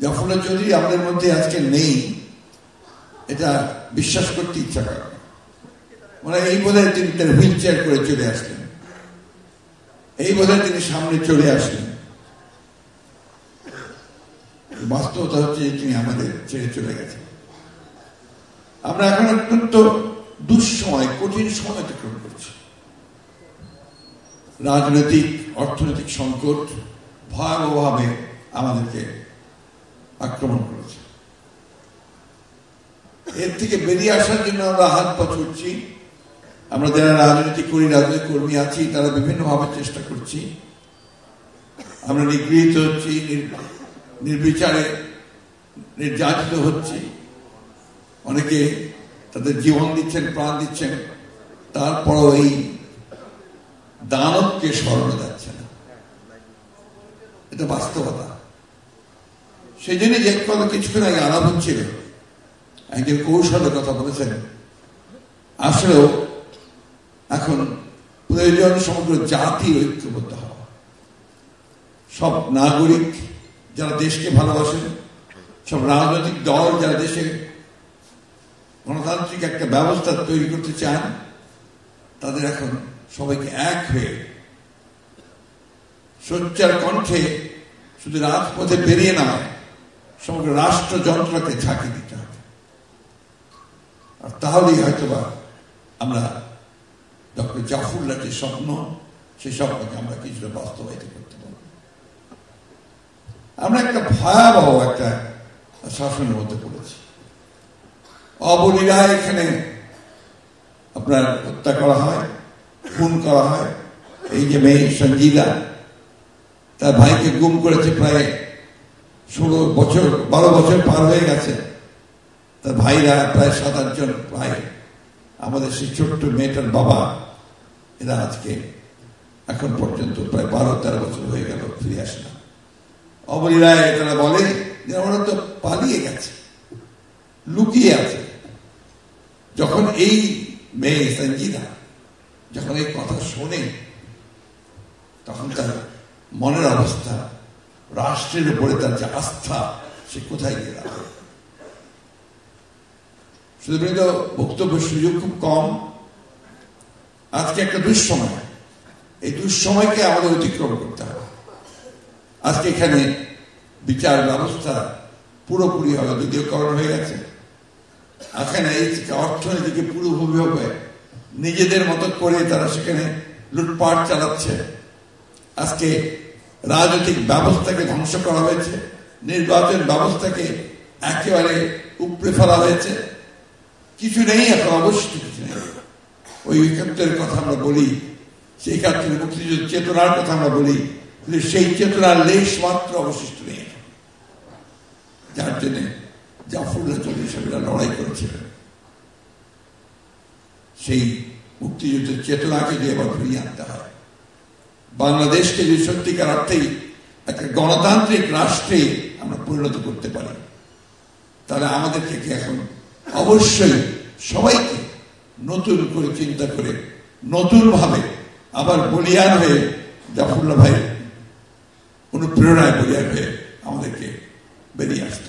জাফরুল্লাহ চৌধুরী আমাদের মধ্যে আজকে নেই, এটা বিশ্বাস করতে ইচ্ছা করে। মানে এই বোধহয় তিনি তার হুইল চেয়ার করে চলে আসলেন, এই বোধহয় তিনি সামনে চলে আসলেন। বাস্তবতা হচ্ছে তিনি আমাদের ছেড়ে চলে গেছেন। আমরা এখন অত্যন্ত দুঃসময়, কঠিন সময় অতিক্রম করছি। রাজনৈতিক অর্থনৈতিক সংকট ভয়াবহভাবে আমাদেরকে আক্রমণ করেছে। এর থেকে বেরিয়ে আসার জন্য আমরা হাত পা ছুটছি। আমরা যারা রাজনীতি করি, রাজনৈতিক কর্মী আছি, তারা বিভিন্নভাবে চেষ্টা করছি। আমরা নিগৃহীত হচ্ছি, নির্বিচারে নির্যাতিত হচ্ছি। অনেকে তাদের জীবন দিচ্ছেন, প্রাণ দিচ্ছেন, তারপরও এই দানবকে স্মরণে যাচ্ছে না। এটা বাস্তবতা। সেই জন্য যে কথা কিছুক্ষণ আগে আলাপ হচ্ছিল, একজন কৌশলের কথা বলেছেন, আসলেও এখন প্রয়োজন সমগ্র জাতি ঐক্যবদ্ধ হওয়া। সব নাগরিক যারা দেশকে ভালোবাসেন, সব রাজনৈতিক দল যারা দেশে গণতান্ত্রিক একটা ব্যবস্থা তৈরি করতে চান, তাদের এখন সবাইকে এক হয়ে সোচ্চার কণ্ঠে শুধু রাজপথে বেরিয়ে নামায় সমগ্র রাষ্ট্রযন্ত্রকে ঝাঁকি দিতে হবে। আর তাহলেই হয়তোবা আমরা ডক্টর জাফরুল্লাহ যে স্বপ্ন, সেই স্বপ্নকে আমরা কিছুটা বাস্তবায়িত করতে পারব। আমরা একটা ভয়াবহ একটা শাসনের মধ্যে পড়েছি। অবলীলা এখানে আপনার হত্যা করা হয়, খুন করা হয়। এই যে মেয়ে সঞ্জিদা, তার ভাইকে গুম করেছে প্রায় 16 বছর, 12 বছর পার হয়ে গেছে। তার ভাইরা প্রায় 7-8 জন ভাই, আমাদের সেই ছোট্ট মেয়েটার বাবা, এরা আজকে এখন পর্যন্ত প্রায় 12-13 বছর হয়ে গেল, ফিরে আসে না। অবলীলায় তারা বলে যে আমরা তো পালিয়ে গেছে, লুকিয়ে আছে। যখন এই মেয়ে সঞ্জিদা যখন এই কথা শোনে, তখন তার মনের অবস্থা, রাষ্ট্রের উপরে তার যে আস্থা, সে কোথায় গিয়ে দাঁড়াবে। শুধু বক্তব্যের সুযোগ খুব কম। আজকে একটা দুঃসময়, এই দুঃসময়কে আমাদের অতিক্রম করতে হবে। আজকে এখানে বিচার ব্যবস্থা পুরোপুরি হবে দলীয়করণ হয়ে গেছে। এখানে এই অর্থনীতিকে পুরোপুরিভাবে নিজেদের মতো করে তারা সেখানে লুটপাট চালাচ্ছে। আজকে রাজনৈতিক ব্যবস্থাকে ধ্বংস করা হয়েছে, নির্বাচন ব্যবস্থাকে একেবারে উপড়ে ফেলা হয়েছে। কিছু নেই এখন, অবশ্যই কিছু নেই। ওই ৭১ কথা আমরা বলি, সেই ৭১ মুক্তিযুদ্ধ চেতনার কথা আমরা বলি, কিন্তু সেই চেতনার লেশ মাত্র অবশিষ্ট নেই। যার জন্য জাফরুল্লাহ চৌধুরী সাহেবরা লড়াই করেছিলেন, সেই মুক্তিযুদ্ধের চেতনাকে যে এবার ফিরিয়ে আনতে হয়। বাংলাদেশকে যদি সত্যিকার অর্থেই একটা গণতান্ত্রিক রাষ্ট্রে আমরা পরিণত করতে পারি, তাহলে আমাদেরকে এখন অবশ্যই সবাইকে নতুন করে চিন্তা করে, নতুন ভাবে আবার বলিয়ান হয়ে, জাফরুল্লাহ ভাই অনুপ্রেরণায় বলিয়ান হয়ে আমাদেরকে বেরিয়ে আসতে